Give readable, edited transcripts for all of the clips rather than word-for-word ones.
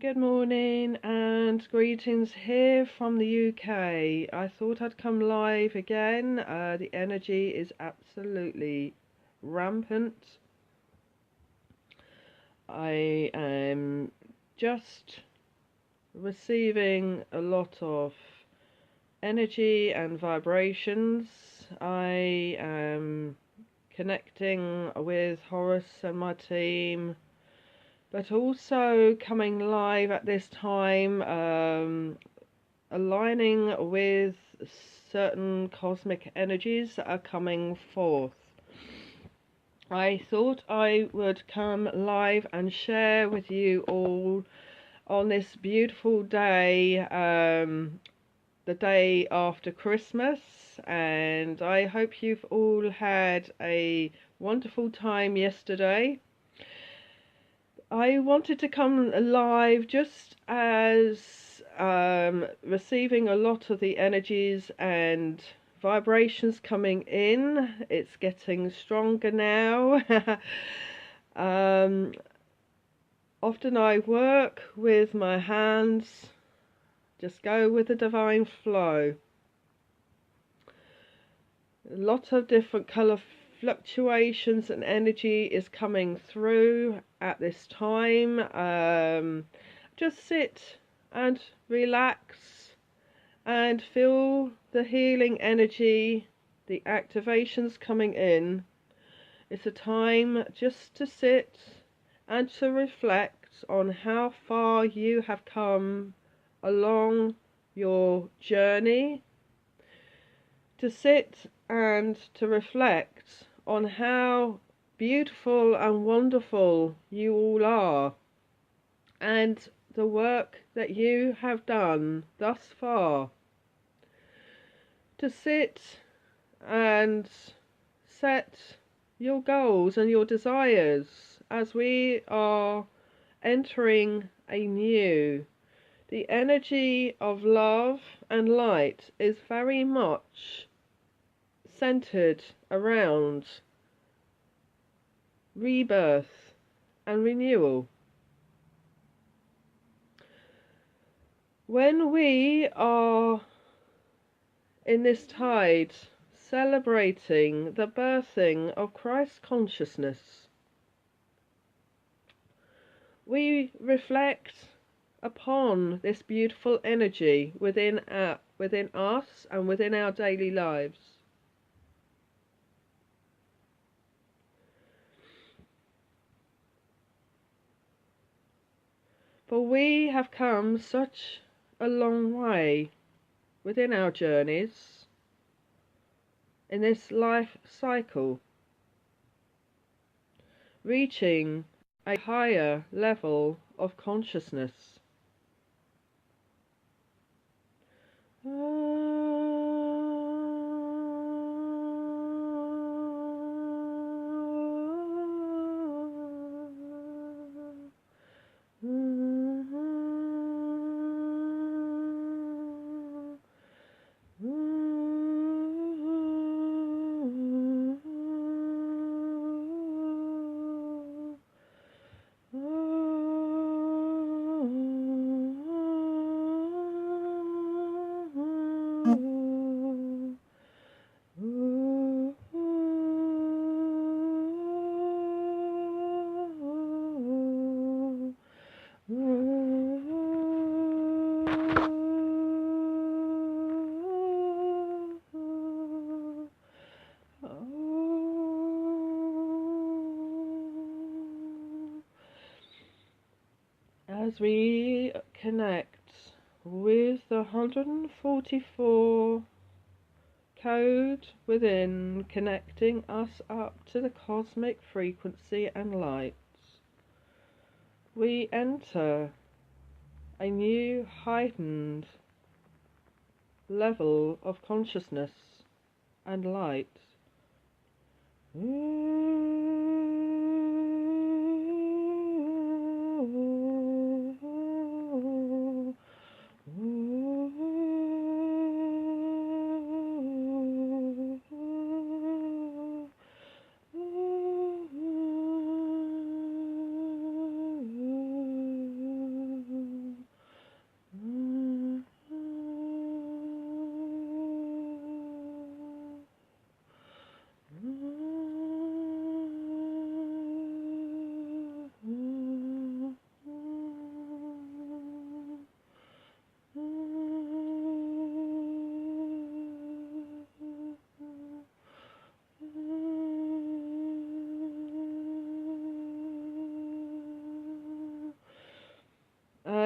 Good morning and greetings here from the UK. I thought I'd come live again. The energy is absolutely rampant. I am just receiving a lot of energy and vibrations. I am connecting with Horace and my team, but also coming live at this time, aligning with certain cosmic energies that are coming forth. I thought I would come live and share with you all on this beautiful day, the day after Christmas, and I hope you've all had a wonderful time yesterday. I wanted to come live just as receiving a lot of the energies and vibrations coming in. It's getting stronger now. Often I work with my hands, just go with the divine flow. A lot of different colour fluctuations and energy is coming through at this time. Just sit and relax and feel the healing energy, the activations coming in. It's a time just to sit and to reflect on how far you have come along your journey, to sit and to reflect on how beautiful and wonderful you all are and the work that you have done thus far. To sit and set your goals and your desires as we are entering a new. The energy of love and light is very much centered around rebirth and renewal. When we are in this tide celebrating the birthing of Christ consciousness, we reflect upon this beautiful energy within us and within our daily lives. For we have come such a long way within our journeys in this life cycle, reaching a higher level of consciousness. As we connect with the 144 code within, connecting us up to the cosmic frequency and light, we enter a new heightened level of consciousness and light.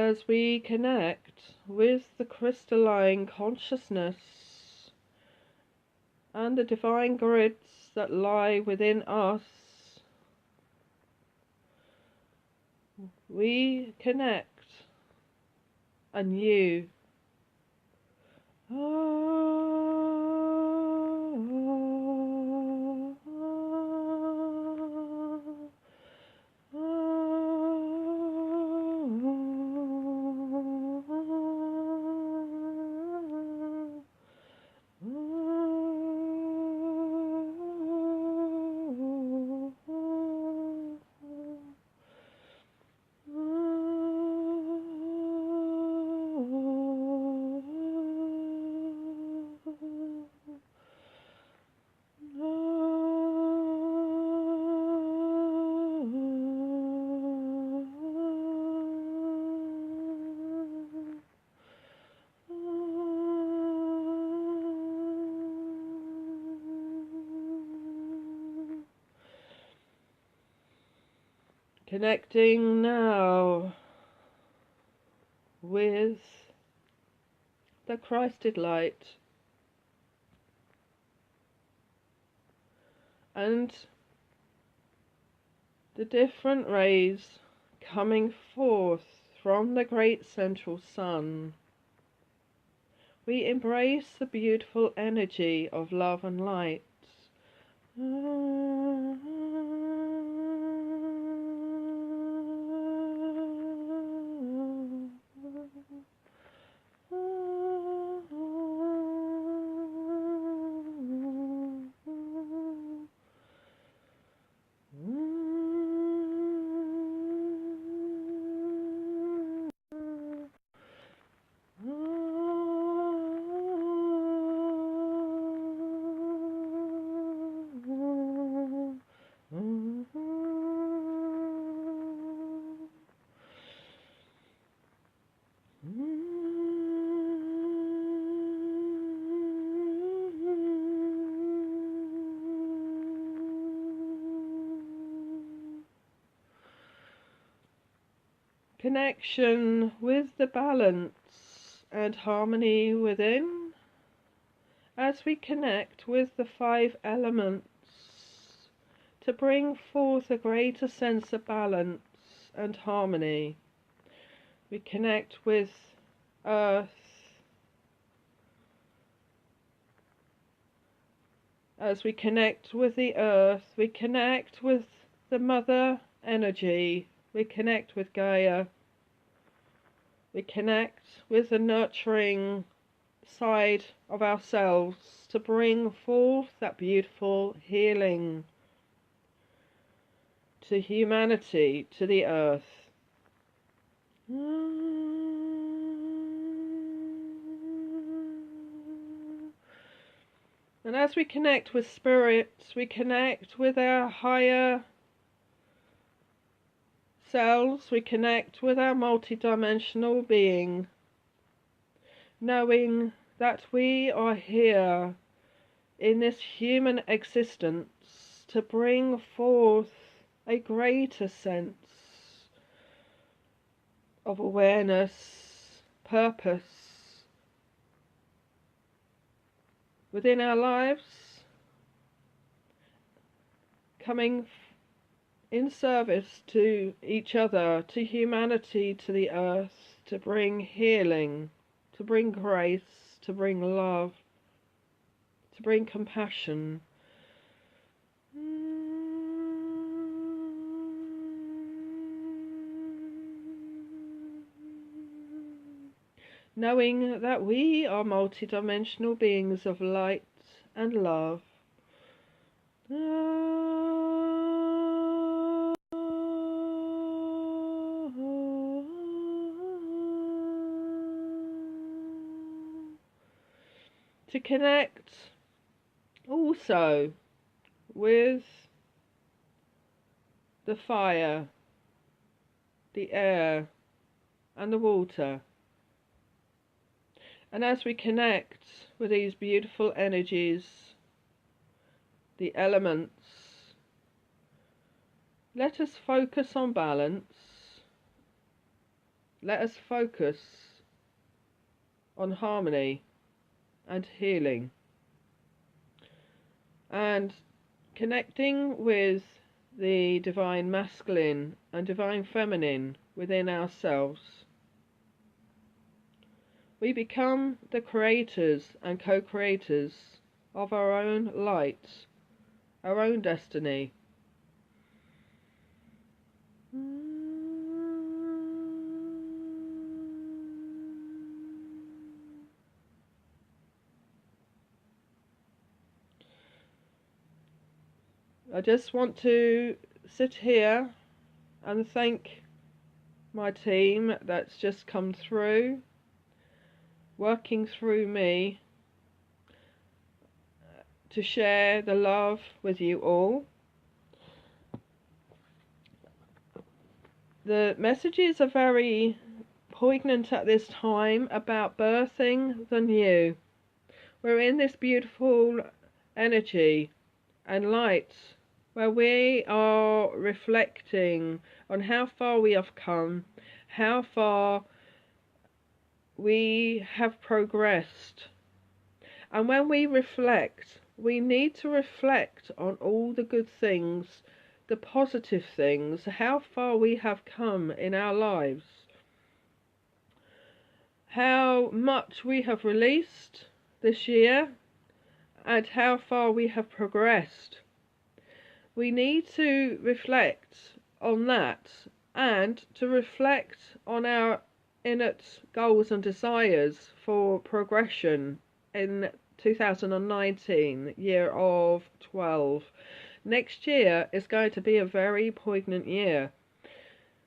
as we connect with the crystalline consciousness and the divine grids that lie within us, we connect anew. Connecting now with the Christed light and the different rays coming forth from the great central sun. We embrace the beautiful energy of love and light. Connection with the balance and harmony within as we connect with the 5 elements to bring forth a greater sense of balance and harmony. We connect with earth as we connect with the earth, we connect with the mother energy. We connect with Gaia. We connect with the nurturing side of ourselves to bring forth that beautiful healing to humanity, to the earth. And as we connect with spirits, we connect with our higher selves, we connect with our multidimensional being, knowing that we are here in this human existence to bring forth a greater sense of awareness, purpose within our lives, coming in service to each other, to humanity, to the earth, to bring healing, to bring grace, to bring love, to bring compassion. Knowing that we are multidimensional beings of light and love. To connect also with the fire, the air, and the water. And as we connect with these beautiful energies, the elements, let us focus on balance let us focus on harmony and healing and connecting with the divine masculine and divine feminine within ourselves. We become the creators and co-creators of our own light, our own destiny. I just want to sit here and thank my team that's just come through, working through me to share the love with you all. The messages are very poignant at this time about birthing the new. We're in this beautiful energy and light where we are reflecting on how far we have come, how far we have progressed. And when we reflect, we need to reflect on all the good things, the positive things, how far we have come in our lives, how much we have released this year, and how far we have progressed. We need to reflect on that and to reflect on our innate goals and desires for progression in 2019, year of 12. Next year is going to be a very poignant year.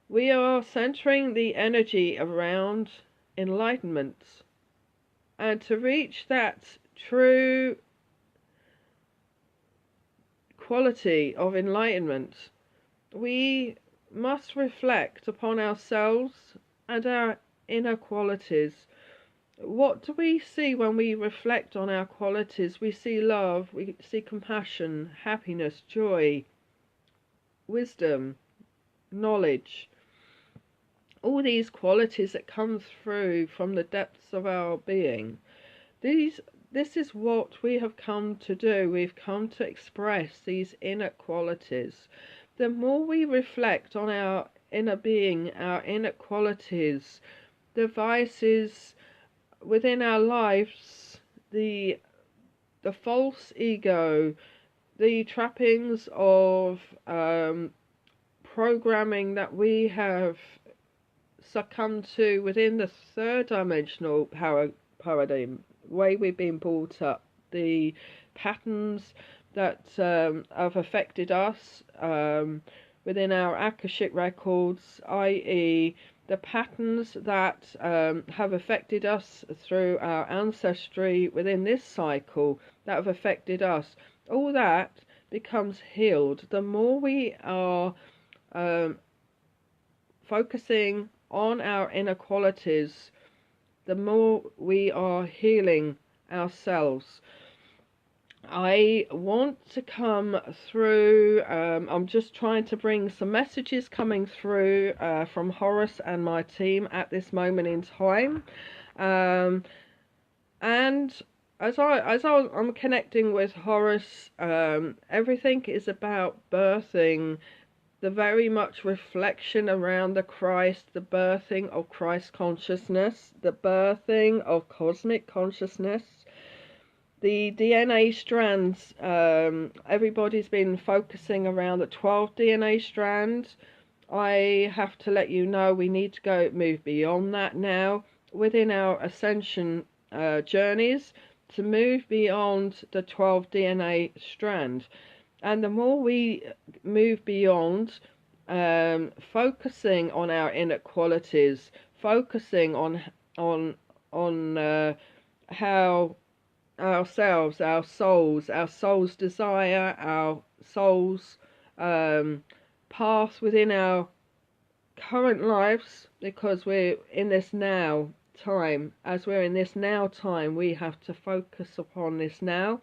We are centering the energy around enlightenment, and to reach that true quality of enlightenment, we must reflect upon ourselves and our inner qualities. What do we see when we reflect on our qualities? We see love, we see compassion, happiness, joy, wisdom, knowledge. All these qualities that come through from the depths of our being. This is what we have come to do. We've come to express these inner qualities. The more we reflect on our inner being, our inner qualities, the vices within our lives, the false ego, the trappings of programming that we have succumbed to within the third dimensional paradigm, way we've been brought up, the patterns that have affected us within our Akashic records, i.e. the patterns that have affected us through our ancestry within this cycle that have affected us. All that becomes healed. The more we are focusing on our inner qualities, the more we are healing ourselves. I want to come through, I'm just trying to bring some messages coming through from Horace and my team at this moment in time. And as I'm connecting with Horace, everything is about birthing the very much reflection around the Christ, the birthing of Christ consciousness, the birthing of cosmic consciousness, the DNA strands. Everybody's been focusing around the 12 DNA strands. I have to let you know we need to move beyond that now within our ascension journeys, to move beyond the 12 DNA strand. And the more we move beyond, focusing on our inner qualities, focusing on how ourselves, our soul's desire, our soul's path within our current lives, because we're in this now time. As we're in this now time, we have to focus upon this now,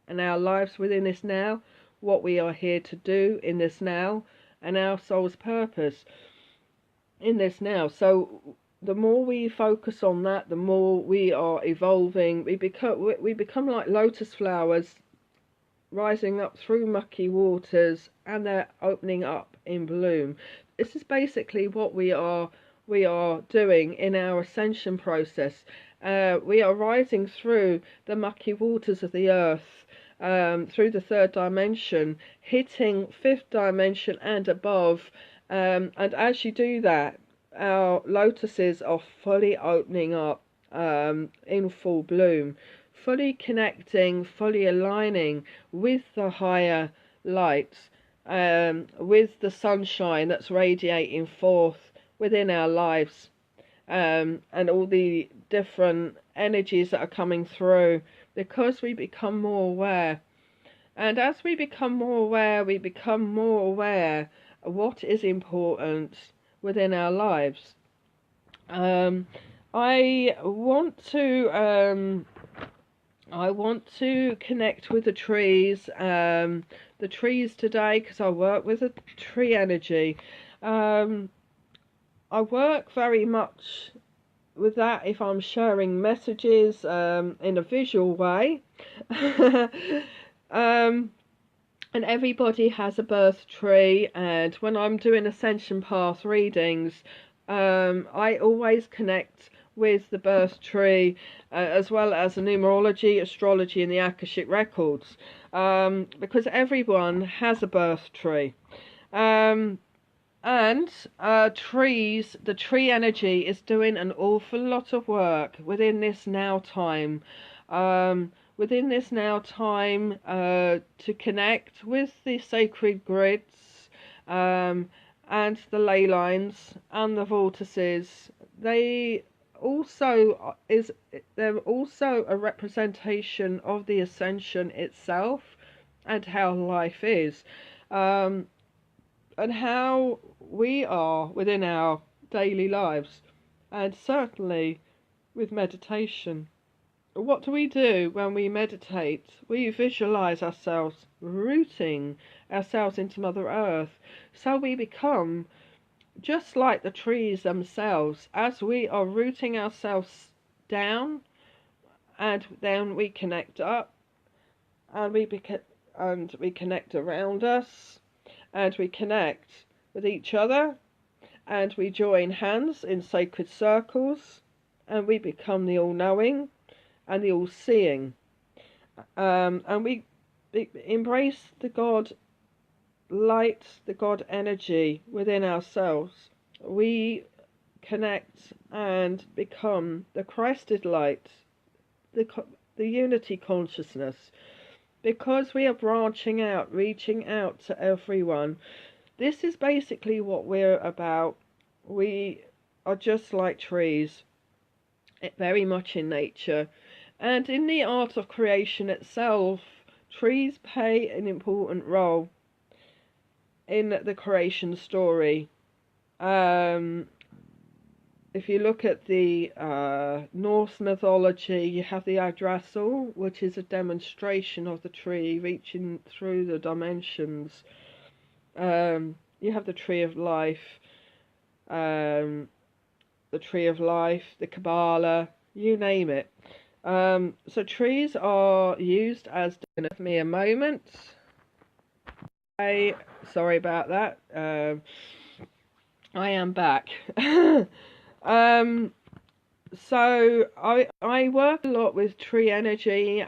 and our lives within this now, what we are here to do in this now, and our soul's purpose. in this now. So the more we focus on that, the more we are evolving. We become like lotus flowers rising up through mucky waters, and they're opening up in bloom. This is basically what we are doing in our ascension process. We are rising through the mucky waters of the earth, through the third dimension, hitting fifth dimension and above. And as you do that, our lotuses are fully opening up, in full bloom, fully connecting, fully aligning with the higher lights, with the sunshine that's radiating forth within our lives, and all the different energies that are coming through, because we become more aware. And as we become more aware, we become more aware of what is important within our lives. I want to connect with the trees. The trees today, because I work with a tree energy. I work very much with that if I'm sharing messages in a visual way. And everybody has a birth tree, and when I'm doing ascension path readings, I always connect with the birth tree, as well as the numerology, astrology, and the Akashic records, because everyone has a birth tree. And trees, the tree energy is doing an awful lot of work within this now time. To connect with the sacred grids, and the ley lines and the vortices. They're also a representation of the ascension itself, and how life is, and how we are within our daily lives, and certainly with meditation. What do we do when we meditate? We visualize ourselves rooting ourselves into Mother Earth, so we become just like the trees themselves. As we are rooting ourselves down, and then we connect up, and we connect around us, and we connect with each other, and we join hands in sacred circles, and we become the all-knowing and the all-seeing, and we embrace the God light, the God energy within ourselves. We connect and become the Christed light, the unity consciousness, because we are branching out, reaching out to everyone. This is basically what we're about. We are just like trees, very much in nature. And in the art of creation itself, trees play an important role in the creation story. If you look at the Norse mythology, you have the Yggdrasil, which is a demonstration of the tree reaching through the dimensions. You have the Tree of Life, the Kabbalah, you name it. So trees are used as... Give me a moment. Sorry about that. I am back. So I work a lot with tree energy.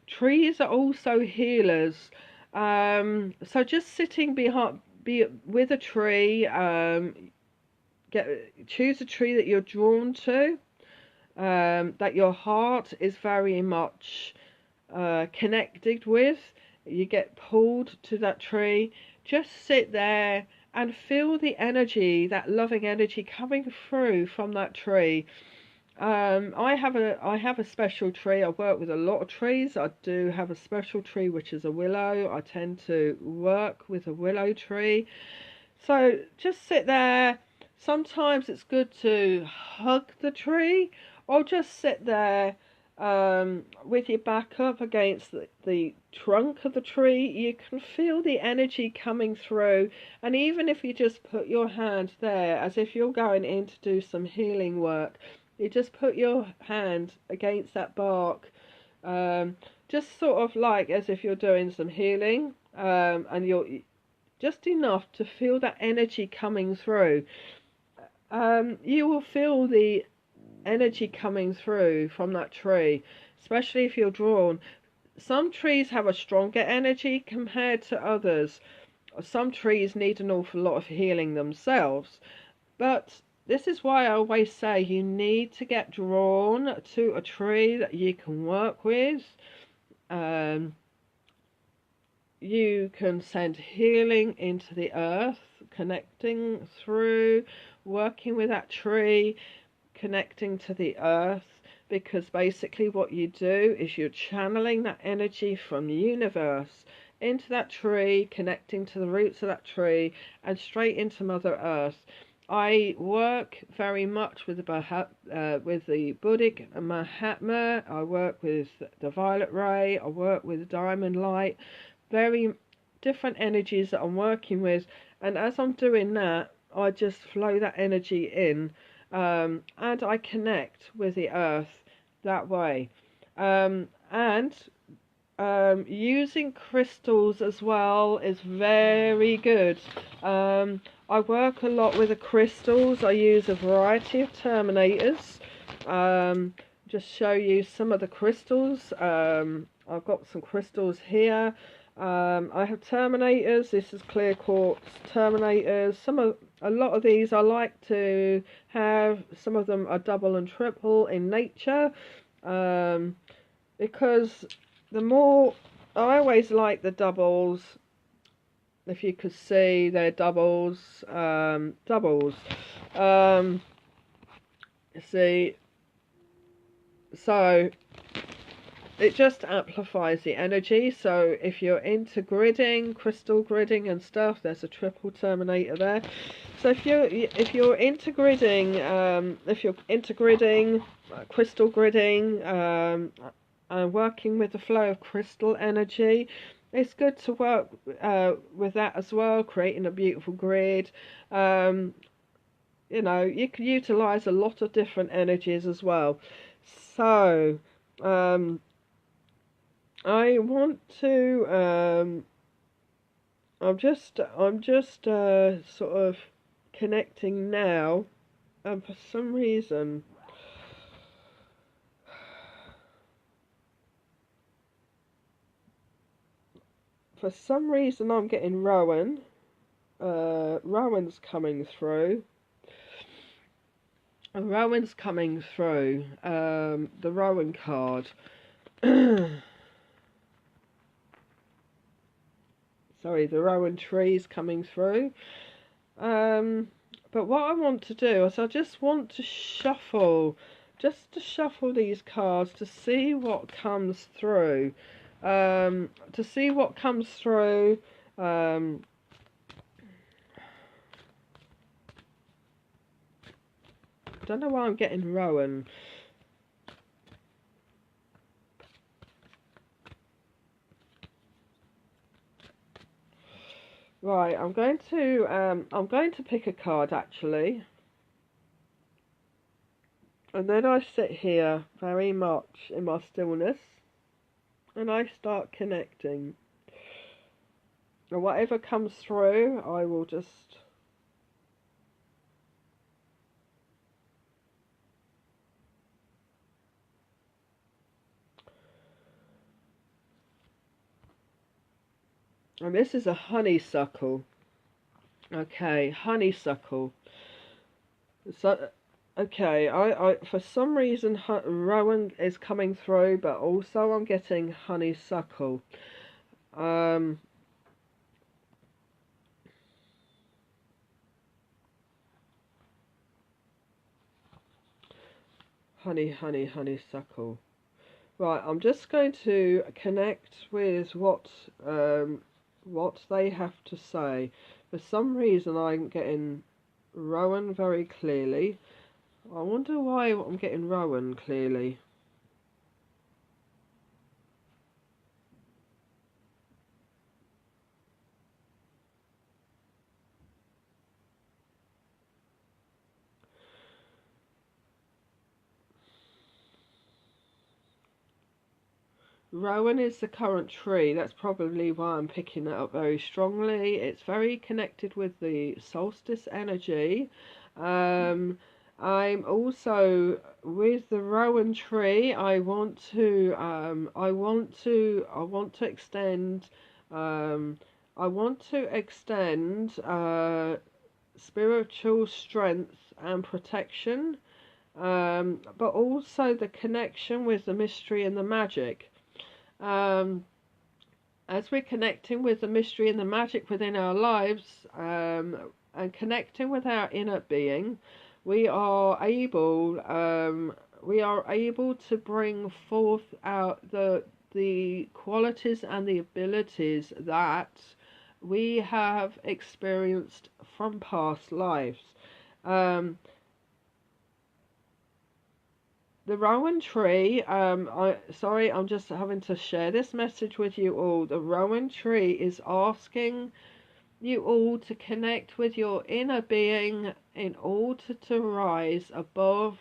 Trees are also healers. So just sitting with a tree, choose a tree that you're drawn to, that your heart is very much connected with. You get pulled to that tree. Just sit there and feel the energy, that loving energy coming through from that tree. I have a special tree. I work with a lot of trees. I do have a special tree which is a willow. I tend to work with a willow tree. So just sit there. Sometimes it's good to hug the tree, or just sit there with your back up against the trunk of the tree, you can feel the energy coming through. And even if you just put your hand there, as if you're going in to do some healing work, you just put your hand against that bark, just sort of like as if you're doing some healing, and you're just enough to feel that energy coming through. You will feel the energy coming through from that tree, especially if you're drawn. Some trees have a stronger energy compared to others. Some trees need an awful lot of healing themselves, but this is why I always say you need to get drawn to a tree that you can work with. You can send healing into the earth, connecting through, working with that tree, connecting to the earth, because basically what you do is you're channeling that energy from the universe into that tree, connecting to the roots of that tree and straight into Mother Earth. I work very much with the Buddhic Mahatma. I work with the Violet Ray. I work with Diamond Light. Very different energies that I'm working with, and as I'm doing that, I just flow that energy in, and I connect with the earth that way. And using crystals as well is very good. I work a lot with the crystals. I use a variety of terminators. Just show you some of the crystals. I've got some crystals here. I have terminators. This is clear quartz terminators. A lot of these I like to have. Some of them are double and triple in nature, because the more I always like the doubles. If you could see, they're doubles. See, so it just amplifies the energy. So if you're into gridding, crystal gridding and stuff, there's a triple terminator there. So if you're into gridding, crystal gridding, and working with the flow of crystal energy, it's good to work with that as well, creating a beautiful grid. You know, you can utilize a lot of different energies as well. So I want to I'm just sort of connecting now, and for some reason I'm getting Rowan. Rowan's coming through. Rowan's coming through. The Rowan card. Sorry, the Rowan Tree's coming through. But what I want to do is I just want to shuffle these cards to see what comes through. I don't know why I'm getting Rowan. Right, I'm going to pick a card actually, and then I sit here very much in my stillness, and I start connecting. And whatever comes through, I will just and this is a honeysuckle. Okay, honeysuckle. So, okay, I for some reason Rowan is coming through, but also I'm getting honeysuckle. Honeysuckle. Right, I'm just going to connect with what they have to say. For some reason I'm getting Rowan very clearly. I wonder why I'm getting Rowan clearly. Rowan is the current tree. That's probably why I'm picking it up very strongly. It's very connected with the solstice energy. I'm also with the Rowan tree. I want to extend. I want to extend spiritual strength and protection, but also the connection with the mystery and the magic. As we're connecting with the mystery and the magic within our lives, and connecting with our inner being, we are able to bring forth out the qualities and the abilities that we have experienced from past lives. The Rowan tree, I'm just having to share this message with you all. The Rowan tree is asking you all to connect with your inner being in order to rise above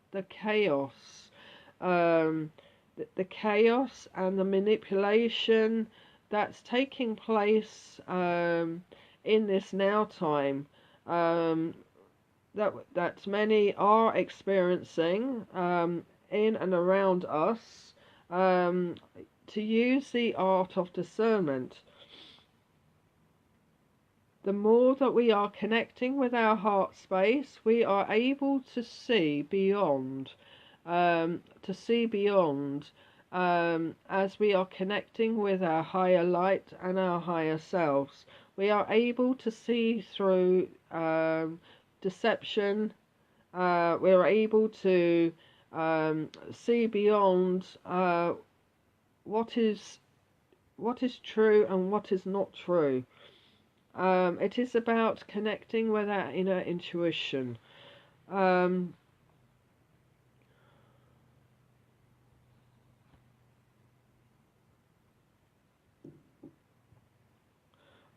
the chaos. The chaos and the manipulation that's taking place in this now time. That many are experiencing in and around us, to use the art of discernment. The more that we are connecting with our heart space, we are able to see beyond, as we are connecting with our higher light and our higher selves. We are able to see through deception. We're able to see beyond what is true and what is not true. It is about connecting with our inner intuition.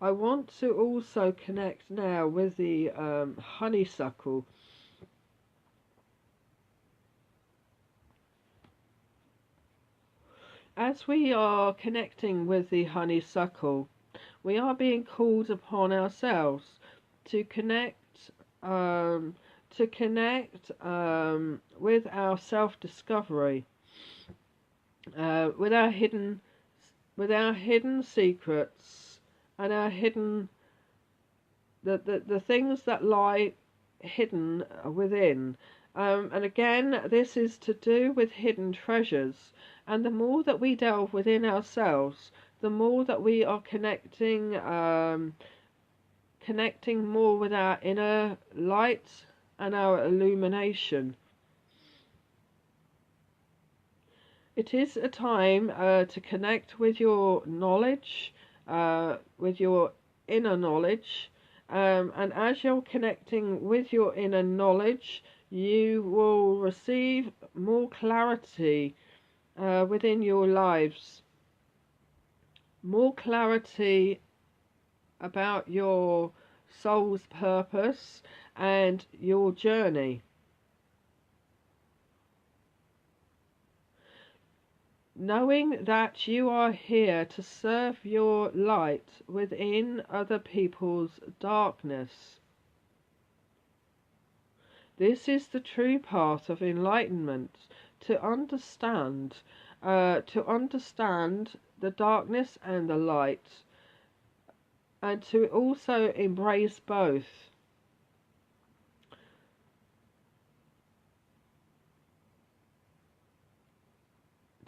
I want to also connect now with the honeysuckle. As we are connecting with the honeysuckle, we are being called upon ourselves to connect with our self-discovery, with our hidden secrets, and our hidden the things that lie hidden within. And again, this is to do with hidden treasures. And the more that we delve within ourselves, the more that we are connecting more with our inner light and our illumination. It is a time to connect with your knowledge, with your inner knowledge, and as you're connecting with your inner knowledge, you will receive more clarity within your lives, more clarity about your soul's purpose and your journey. Knowing that you are here to serve your light within other people's darkness. This is the true path of enlightenment, to understand the darkness and the light, and to also embrace both.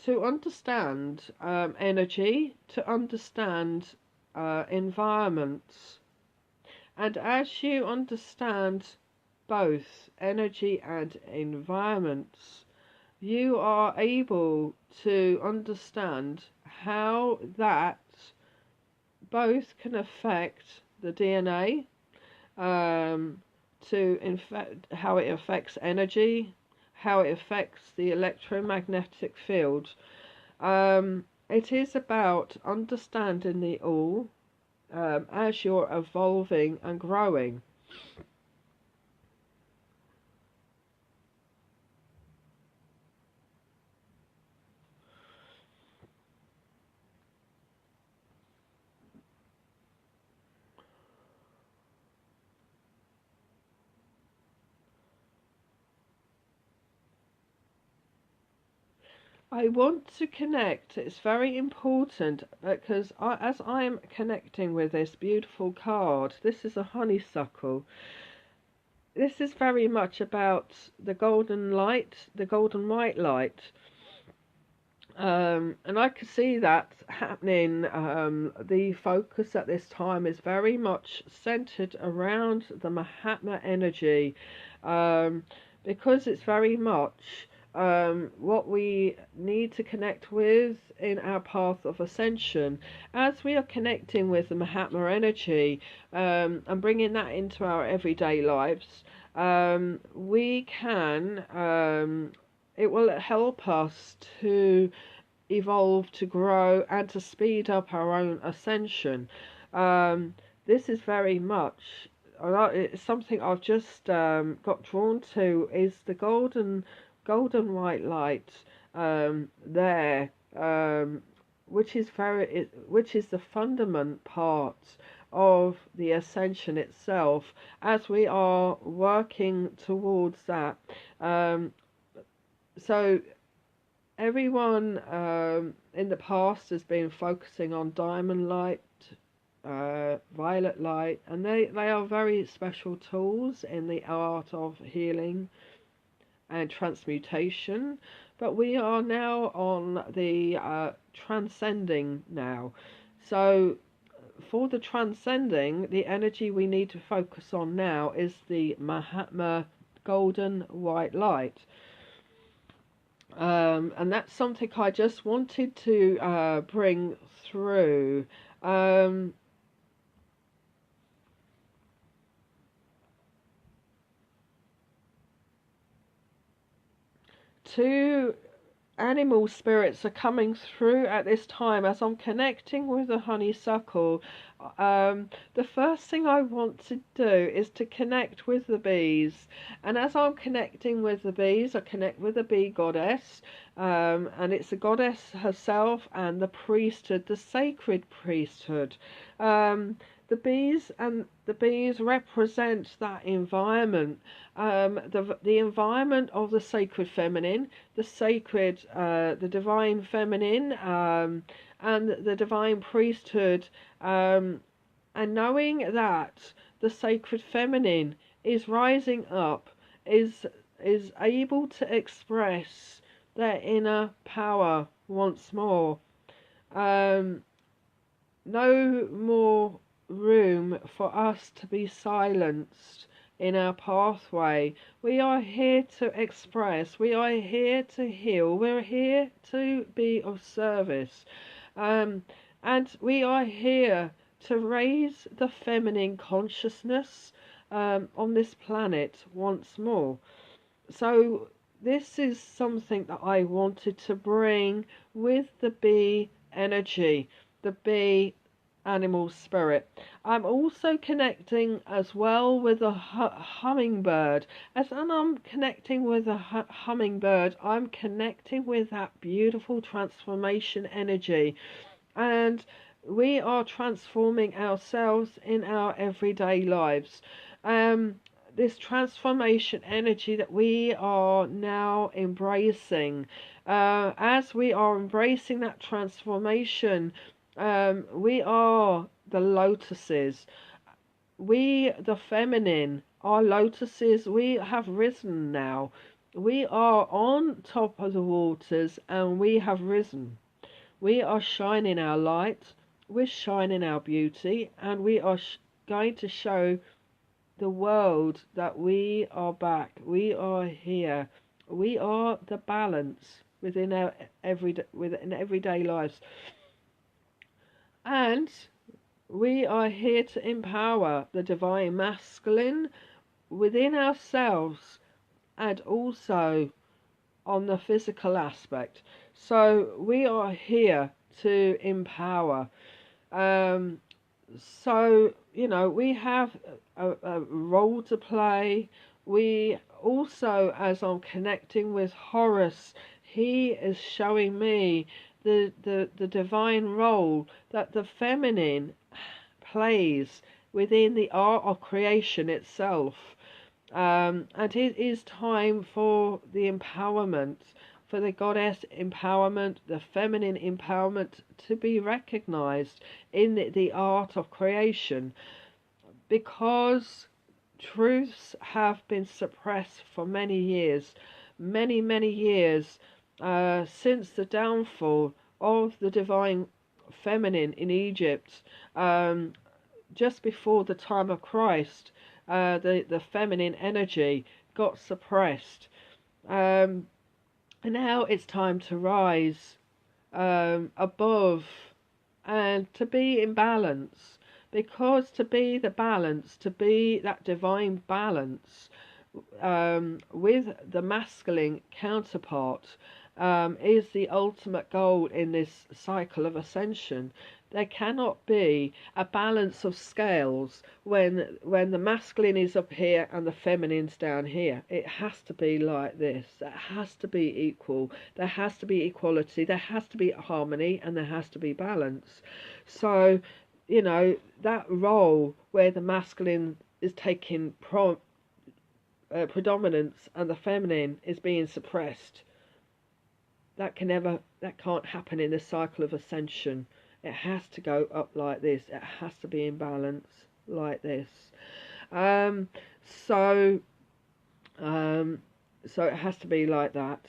To understand energy, to understand environments, and as you understand both energy and environments, you are able to understand how that both can affect the DNA, how it affects energy, how it affects the electromagnetic field. It is about understanding the all as you're evolving and growing. I want to connect. It's very important because as I'm connecting with this beautiful card, this is a honeysuckle. This is very much about the golden light, the golden white light. And I can see that happening. The focus at this time is very much centered around the Mahatma energy, because it's very much what we need to connect with in our path of ascension. As we are connecting with the Mahatma energy and bringing that into our everyday lives, we can. It will help us to evolve, to grow, and to speed up our own ascension. This is very much it's something I've just got drawn to, is the golden white light there, which is the fundament part of the ascension itself, as we are working towards that. So everyone in the past has been focusing on diamond light, violet light, and they are very special tools in the art of healing and transmutation. But we are now on the transcending now. So for the transcending, the energy we need to focus on now is the Mahatma golden white light. And that's something I just wanted to bring through. Two animal spirits are coming through at this time as I'm connecting with the honeysuckle. The first thing I want to do is to connect with the bees, and as I'm connecting with the bees, I connect with the bee goddess, and it's the goddess herself and the priesthood, the sacred priesthood. The bees represent that environment, the environment of the sacred feminine, the divine feminine, and the divine priesthood, and knowing that the sacred feminine is rising up, is able to express their inner power once more. No more room for us to be silenced in our pathway. We are here to express, we are here to heal, we're here to be of service, and we are here to raise the feminine consciousness on this planet once more. So this is something that I wanted to bring with the bee energy, the bee animal spirit. I'm also connecting as well with a hummingbird. As I'm connecting with a hummingbird, I'm connecting with that beautiful transformation energy, and we are transforming ourselves in our everyday lives. This transformation energy that we are now embracing, as we are embracing that transformation, we are the lotuses. We, the feminine, are lotuses. We have risen now. We are on top of the waters and we have risen. We are shining our light. We're shining our beauty, and we are going to show the world that we are back. We are here. We are the balance within our everyday lives. And we are here to empower the divine masculine within ourselves and also on the physical aspect. So we are here to empower. So, you know, we have a role to play. We also, as I'm connecting with Horus, he is showing me the divine role that the feminine plays within the art of creation itself. And it is time for the empowerment for the goddess empowerment, the feminine empowerment to be recognized in the art of creation, because truths have been suppressed for many years, many years, since the downfall of the divine feminine in Egypt, just before the time of Christ. The feminine energy got suppressed. And now it's time to rise above and to be in balance, because to be the balance, to be that divine balance with the masculine counterpart, is the ultimate goal in this cycle of ascension. There cannot be a balance of scales when the masculine is up here and the feminine's down here. It has to be like this. It has to be equal. There has to be equality. There has to be harmony, and there has to be balance. So, you know, that role where the masculine is taking predominance and the feminine is being suppressed, that can't happen in the cycle of ascension. It has to go up like this. It has to be in balance like this. So it has to be like that.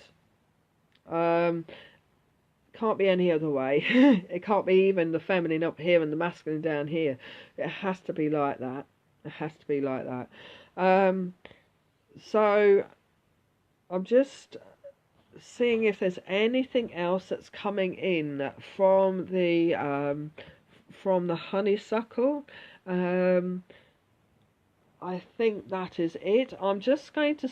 Can't be any other way. It can't be even the feminine up here and the masculine down here. It has to be like that. It has to be like that. So I'm just seeing if there's anything else that's coming in from the honeysuckle. I think that is it. I'm just going to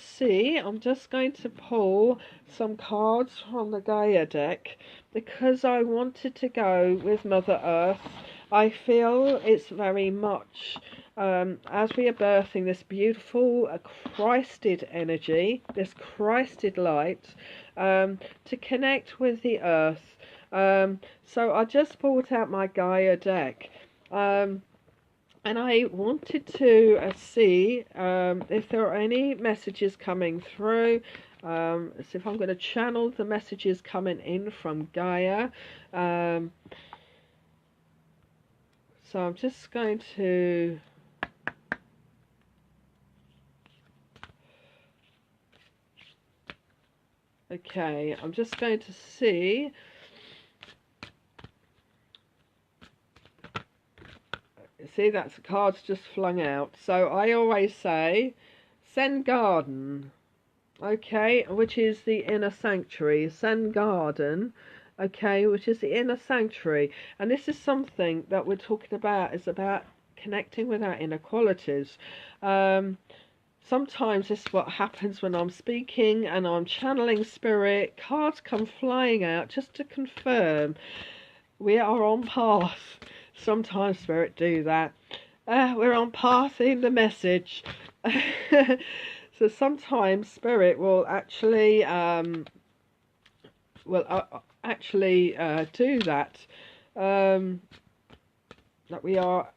pull some cards from the Gaia deck, because I wanted to go with Mother Earth. I feel it's very much, as we are birthing this beautiful Christed energy, this Christed light, to connect with the earth. So I just brought out my Gaia deck, and I wanted to see if there are any messages coming through. So if I'm going to channel the messages coming in from Gaia. So I'm just going to... Okay, I'm just going to see... See, that's the cards just flung out. So I always say, send garden. Okay, which is the inner sanctuary. Send garden. Okay, which is the inner sanctuary. And this is something that we're talking about, is about connecting with our inner qualities. Sometimes this is what happens when I'm speaking and I'm channeling spirit. Cards come flying out just to confirm we are on path. Sometimes spirit do that. We're on path in the message. So sometimes spirit will actually do that. That we are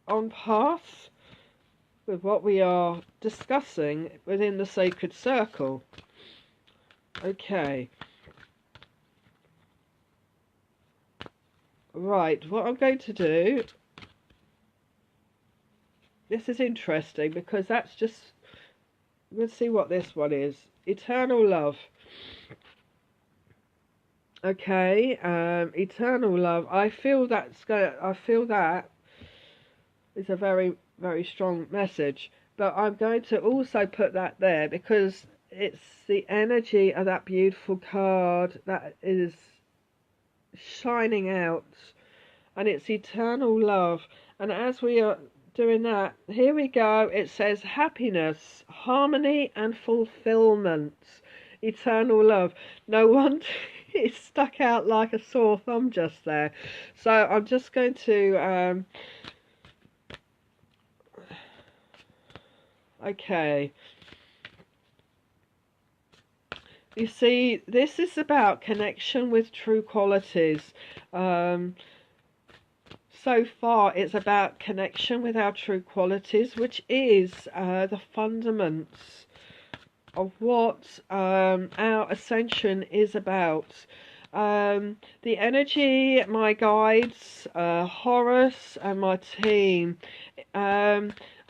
on path with what we are discussing within the sacred circle. Okay. Right, what I'm going to do, this is interesting because that's just, let's see what this one is. Eternal love. Okay, eternal love. I feel that is a very, very strong message, but I'm going to also put that there because it's the energy of that beautiful card that is shining out, and it's eternal love. And as we are doing that, here we go, it says happiness, harmony and fulfillment, eternal love. No wonder it stuck out like a sore thumb just there. So I'm just going to okay, you see, this is about connection with true qualities. So far, it's about connection with our true qualities, which is the fundaments what our ascension is about. The energy, my guides, Horus and my team.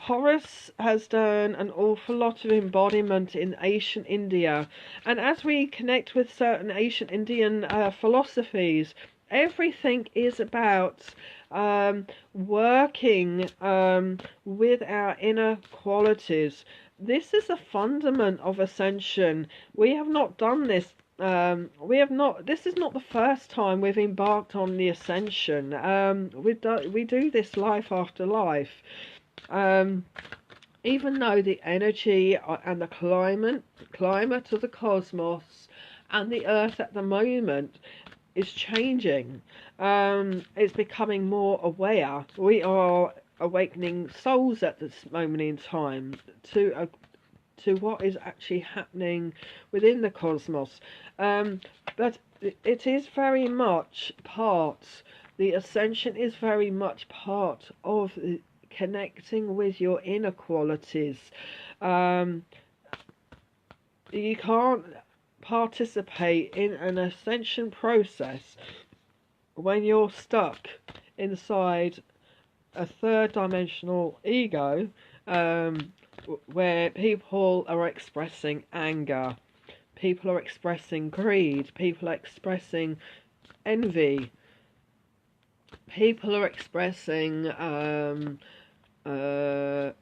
Horus has done an awful lot of embodiment in ancient India, and as we connect with certain ancient Indian philosophies, everything is about working with our inner qualities. This is a fundament of ascension. We have not done this. This is not the first time we've embarked on the ascension. We do this life after life. Even though the energy and the climate of the cosmos and the earth at the moment is changing, it's becoming more aware. We are awakening souls at this moment in time to what is actually happening within the cosmos. But it is very much the ascension is very much part of connecting with your inner qualities. You can't participate in an ascension process when you're stuck inside a third dimensional ego, where people are expressing anger, people are expressing greed, people are expressing envy, people are expressing all the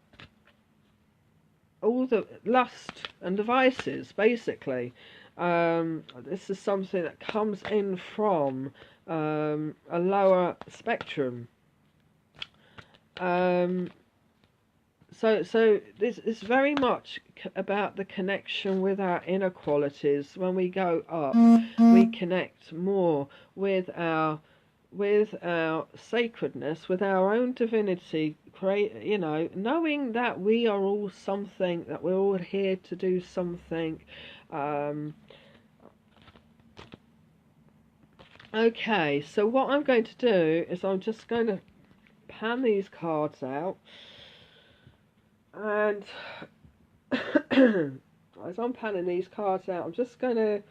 lust and the vices, basically. This is something that comes in from a lower spectrum. So this is very much about the connection with our inner qualities. When we go up, we connect more with our sacredness, with our own divinity, knowing that we are all something, that we're all here to do something. Okay, so what I'm going to do is I'm just going to pan these cards out, and as I'm panning these cards out, I'm just going to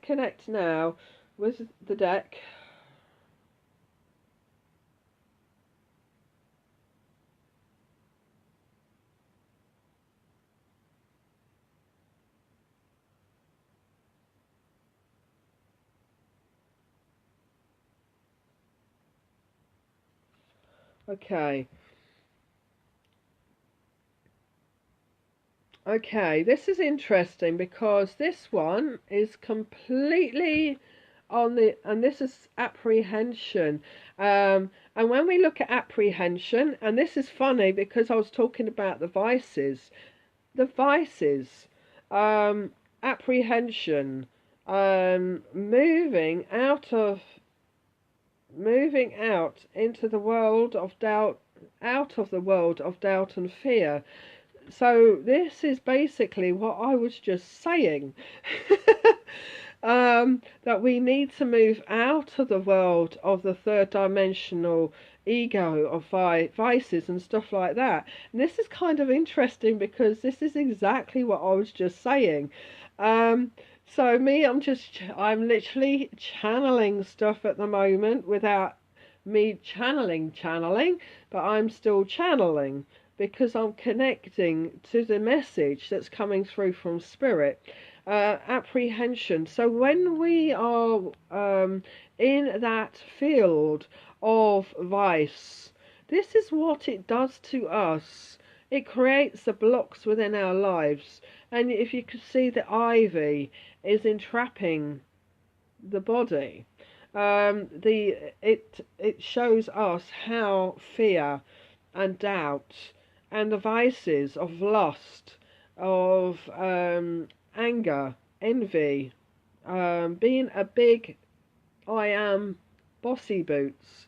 connect now with the deck. Okay, this is interesting because this one is completely on and this is apprehension. And when we look at apprehension, and this is funny because I was talking about the vices, apprehension, moving out into the world of doubt, out of the world of doubt and fear. So this is basically what I was just saying. That we need to move out of the world of the third dimensional ego of vices and stuff like that. And this is kind of interesting because this is exactly what I was just saying. So I'm literally channeling stuff at the moment without me channeling, but I'm still channeling because I'm connecting to the message that's coming through from spirit. Apprehension. So when we are in that field of vice, this is what it does to us. It creates the blocks within our lives, and if you could see, the ivy is entrapping the body. It shows us how fear and doubt and the vices of lust, of anger, envy, being a big I am bossy boots.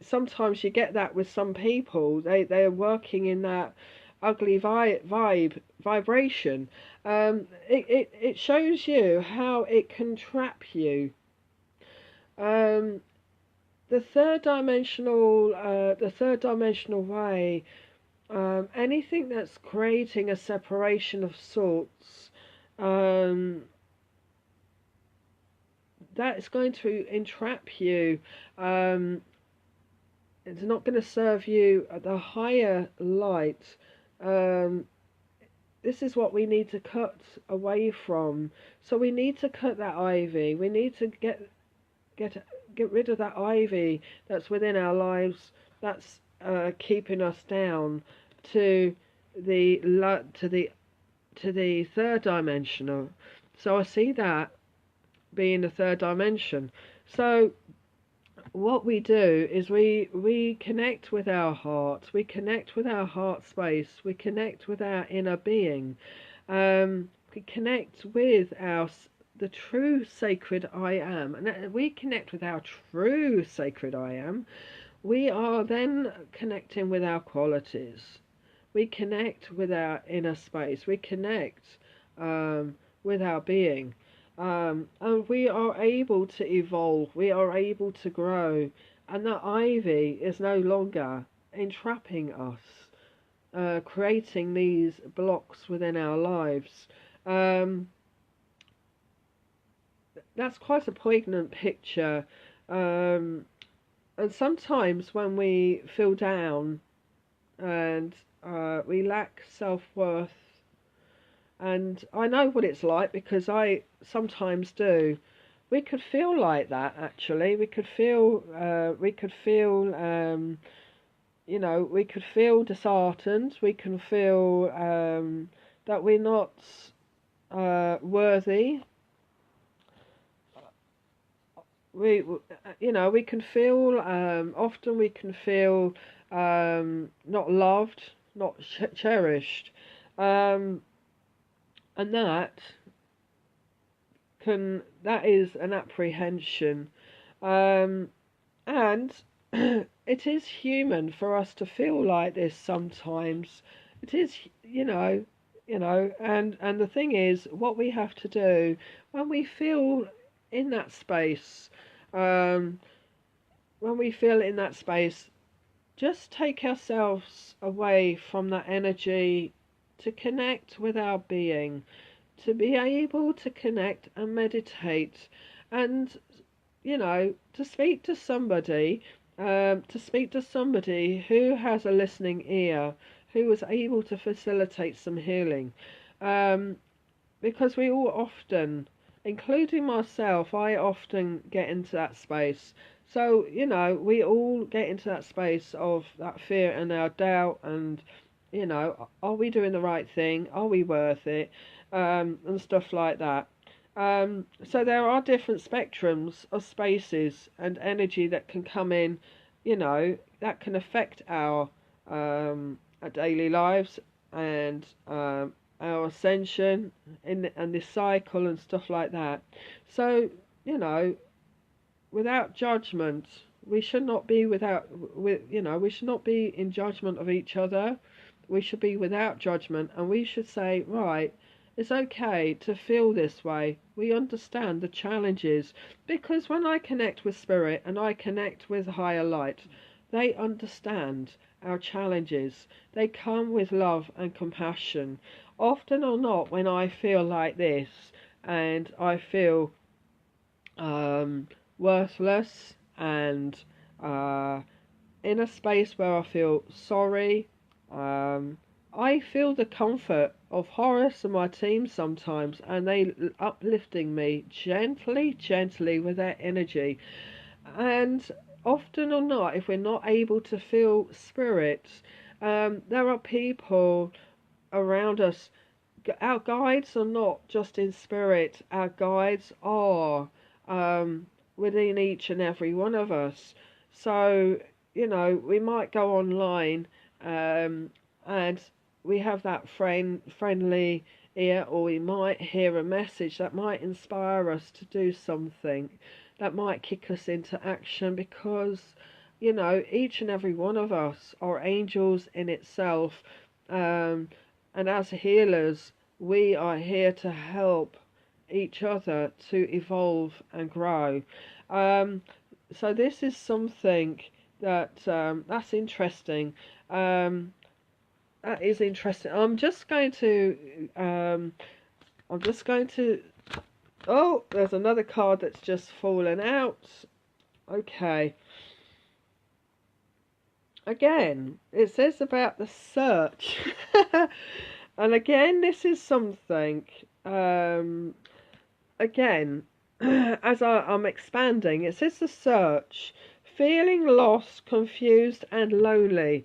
Sometimes you get that with some people. They're working in that ugly vibration. It shows you how it can trap you. The third dimensional way anything that's creating a separation of sorts, um, that's going to entrap you. Um, it's not going to serve you at the higher light. Um, this is what we need to cut away from. So we need to cut that ivy. We need to get get rid of that ivy that's within our lives. That's keeping us down to the to the third dimensional. So I see that being the third dimension. So what we do is we connect with our heart, we connect with our heart space, we connect with our inner being, we connect with the true sacred I am, and we connect with our true sacred I am. We are then connecting with our qualities. We connect with our inner space. We connect with our being. And we are able to evolve, we are able to grow, and that ivy is no longer entrapping us, creating these blocks within our lives. That's quite a poignant picture. And sometimes when we feel down and we lack self-worth, and I know what it's like because I sometimes do. We could feel like that actually. We could feel, we could feel disheartened. We can feel that we're not worthy. We can feel. Often we can feel not loved, not cherished. And that is an apprehension, and it is human for us to feel like this sometimes. It is, and the thing is, what we have to do when we feel in that space, when we feel in that space, just take ourselves away from that energy to connect with our being, to be able to connect and meditate, and to speak to somebody, who has a listening ear, who is able to facilitate some healing, because we all often, including myself, I often get into that space. So we all get into that space of that fear and our doubt, and are we doing the right thing? Are we worth it? And stuff like that. So there are different spectrums of spaces and energy that can come in, that can affect our daily lives and our ascension and this cycle and stuff like that. So, without judgment, we should not be we should not be in judgment of each other. We should be without judgment, and we should say, right, it's okay to feel this way. We understand the challenges, because when I connect with spirit and I connect with higher light, they understand our challenges. They come with love and compassion. Often or not, when I feel like this and I feel worthless and in a space where I feel sorry, I feel the comfort of Horace and my team sometimes, and they uplifting me gently with their energy. And often or not, if we're not able to feel spirit, there are people around us. Our guides are not just in spirit, our guides are within each and every one of us. So, we might go online and we have that friendly ear, or we might hear a message that might inspire us to do something, that might kick us into action, because each and every one of us are angels in itself, and as healers we are here to help each other to evolve and grow. So this is something that that's interesting. that is interesting. I'm just going to oh, there's another card that's just fallen out. Okay. Again, it says about the search. And again, this is something, again, as I'm expanding, it says the search, feeling lost, confused and lonely.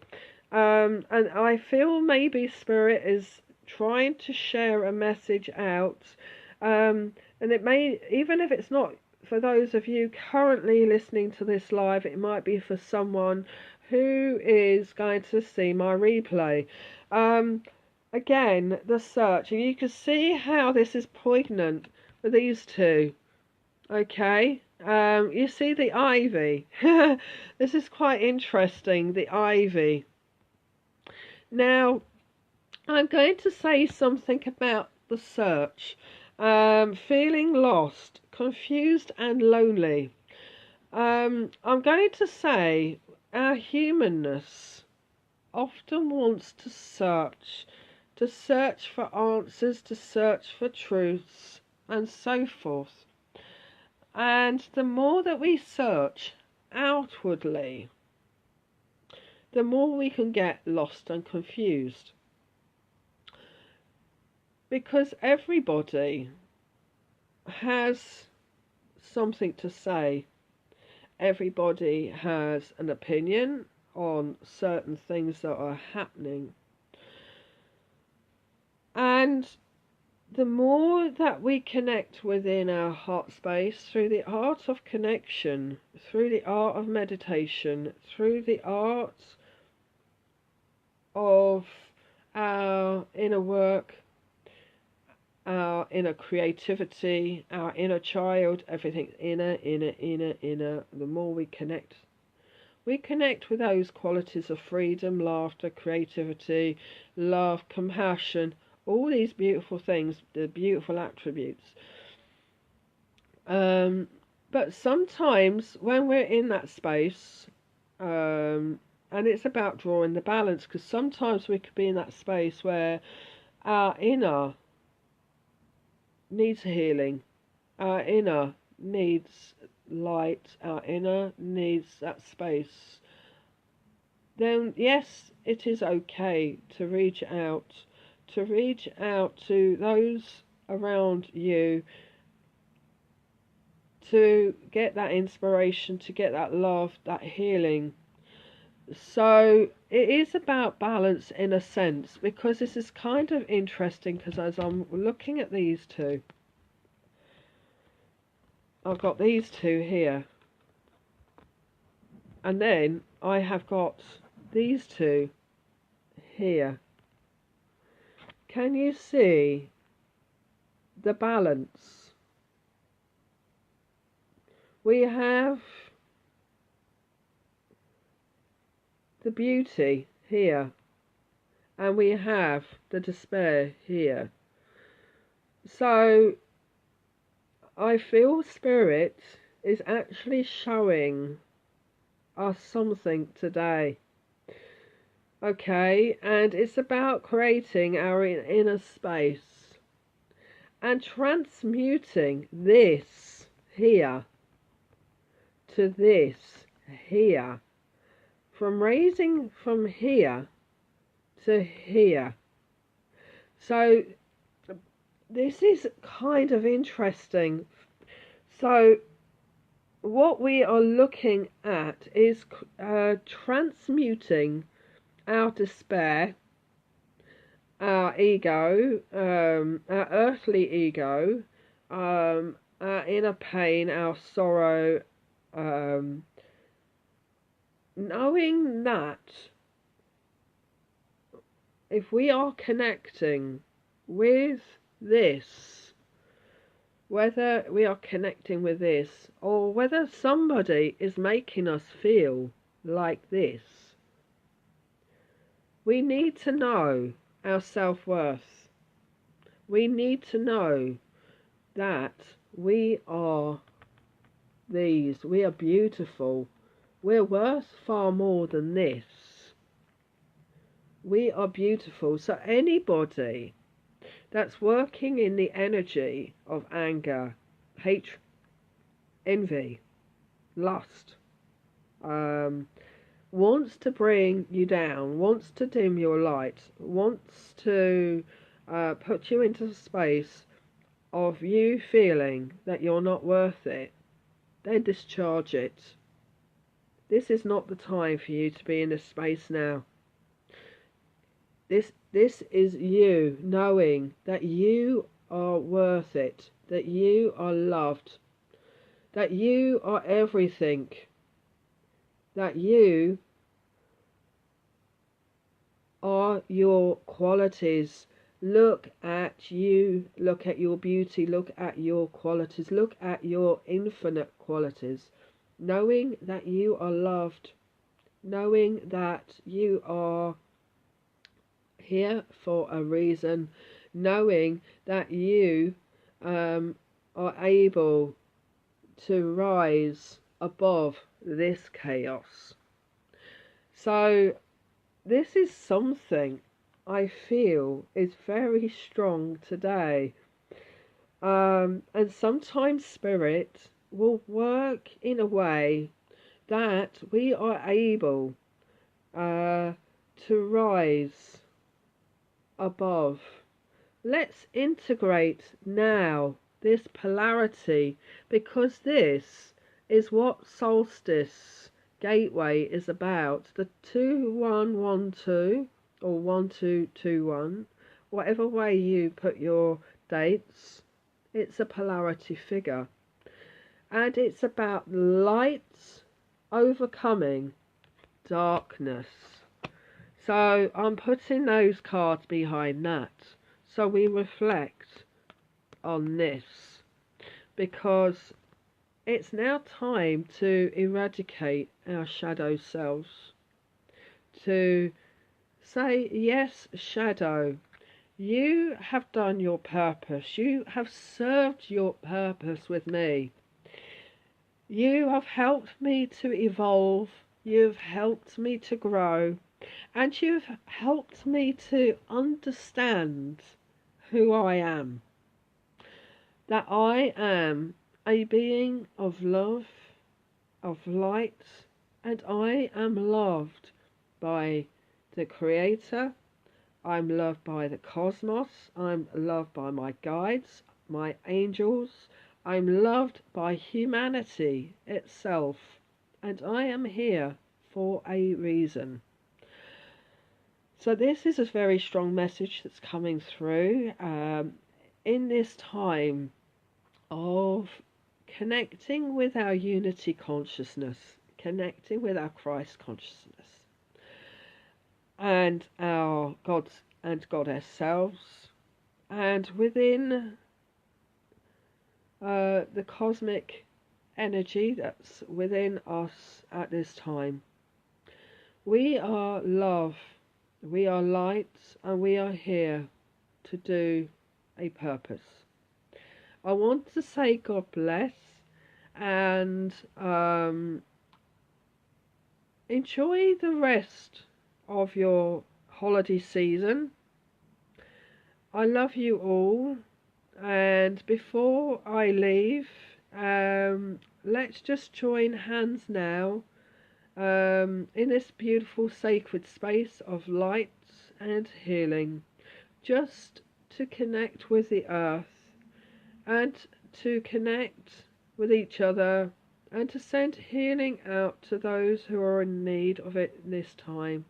And I feel maybe Spirit is trying to share a message out. And it may, even if it's not for those of you currently listening to this live, it might be for someone who is going to see my replay. Again, the search, and you can see how this is poignant for these two. Okay, you see the ivy. This is quite interesting, the ivy. Now, I'm going to say something about the search. Feeling lost, confused and lonely. I'm going to say our humanness often wants to search for answers, to search for truths and so forth. And the more that we search outwardly, the more we can get lost and confused. Because everybody has something to say. Everybody has an opinion on certain things that are happening. And the more that we connect within our heart space, through the art of connection, through the art of meditation, through the art of our inner work, our inner creativity, our inner child, everything inner, the more we connect with those qualities of freedom, laughter, creativity, love, compassion, all these beautiful things, the beautiful attributes. But sometimes when we're in that space, and it's about drawing the balance, because sometimes we could be in that space where our inner needs healing, our inner needs light, our inner needs that space. Then yes, it is okay to reach out to those around you, to get that inspiration, to get that love, that healing. So it is about balance in a sense, because this is kind of interesting, because as I'm looking at these two, I've got these two here, and then I have got these two here. Can you see the balance? We have the beauty here, and we have the despair here. So I feel Spirit is actually showing us something today. Okay, and it's about creating our inner space and transmuting this here to this here, from raising from here to here. So this is kind of interesting. So what we are looking at is transmuting our despair, our ego, our earthly ego, our inner pain, our sorrow, knowing that if we are connecting with this, whether we are connecting with this or whether somebody is making us feel like this, we need to know our self-worth. We need to know that we are these. We are beautiful. We're worth far more than this. We are beautiful. So anybody that's working in the energy of anger, hatred, envy, lust, wants to bring you down, wants to dim your light, wants to put you into a space of you feeling that you're not worth it, then discharge it. This is not the time for you to be in this space now. This is you knowing that you are worth it, that you are loved, that you are everything, that you are your qualities. Look at you, look at your beauty, look at your qualities, look at your infinite qualities, knowing that you are loved, knowing that you are here for a reason, knowing that you are able to rise above this chaos. So this is something I feel is very strong today. And sometimes Spirit will work in a way that we are able to rise above. Let's integrate now this polarity, because this is what solstice gateway is about. The 2112 or 1221, whatever way you put your dates, it's a polarity figure, and it's about light overcoming darkness. So I'm putting those cards behind that, so we reflect on this, because it's now time to eradicate our shadow selves, to say, yes, shadow, you have done your purpose, you have served your purpose with me, you have helped me to evolve, you've helped me to grow, and you've helped me to understand who I am. That I am a being of love, of light, and I am loved by the Creator, I'm loved by the cosmos, I'm loved by my guides, my angels, I'm loved by humanity itself, and I am here for a reason. So this is a very strong message that's coming through in this time of connecting with our unity consciousness, connecting with our Christ consciousness, and our gods and goddess selves, and within the cosmic energy that's within us at this time. We are love, we are light, and we are here to do a purpose. I want to say God bless, and enjoy the rest of your holiday season. I love you all, and before I leave, let's just join hands now in this beautiful sacred space of light and healing, just to connect with the earth and to connect with each other and to send healing out to those who are in need of it this time.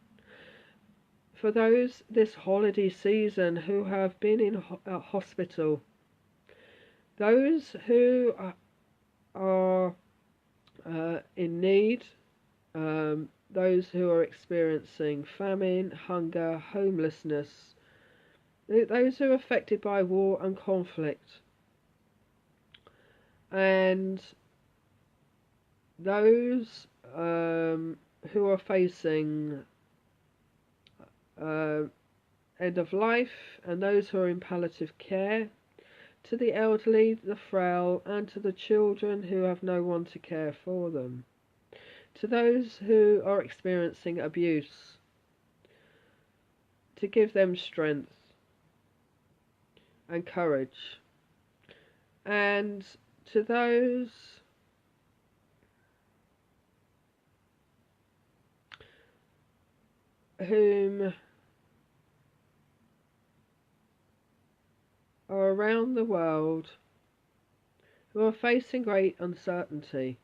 For those this holiday season who have been in hospital, those who are in need, those who are experiencing famine, hunger, homelessness, those who are affected by war and conflict, and those who are facing end of life, and those who are in palliative care, to the elderly, the frail, and to the children who have no one to care for them, to those who are experiencing abuse, to give them strength and courage. And to those whom are around the world who are facing great uncertainty,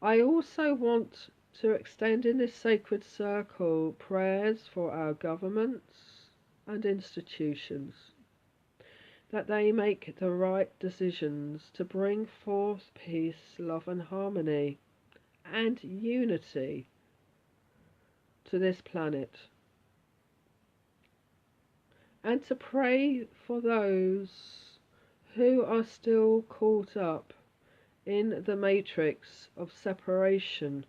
I also want to extend in this sacred circle prayers for our governments and institutions, that they make the right decisions to bring forth peace, love and harmony and unity to this planet, and to pray for those who are still caught up in the matrix of separation,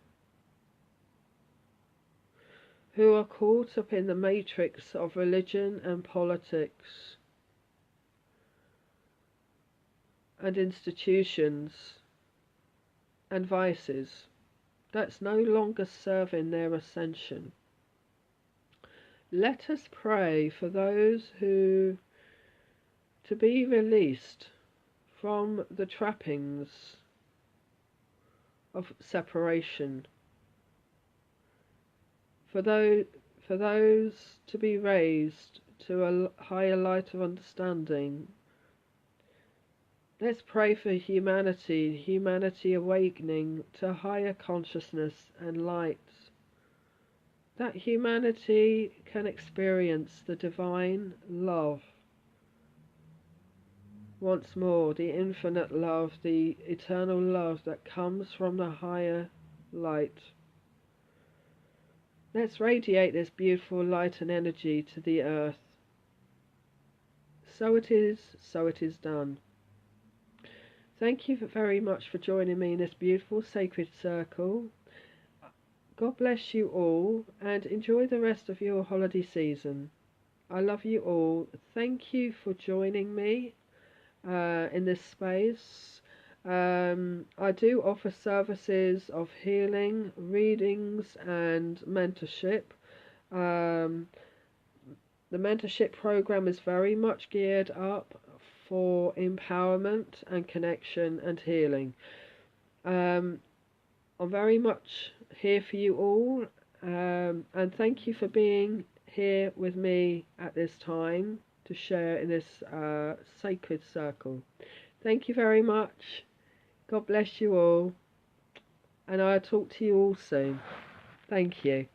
who are caught up in the matrix of religion and politics and institutions and vices that's no longer serving their ascension. Let us pray for those who to be released from the trappings of separation, for those to be raised to a higher light of understanding. Let's pray for humanity awakening to higher consciousness and light, that humanity can experience the divine love once more, the infinite love, the eternal love that comes from the higher light. Let's radiate this beautiful light and energy to the earth. So it is done. Thank you very much for joining me in this beautiful sacred circle. God bless you all and enjoy the rest of your holiday season. I love you all. Thank you for joining me in this space. I do offer services of healing, readings and mentorship. The mentorship program is very much geared up for empowerment and connection and healing. I'm very much here for you all, and thank you for being here with me at this time to share in this sacred circle. Thank you very much. God bless you all, and I'll talk to you all soon. Thank you.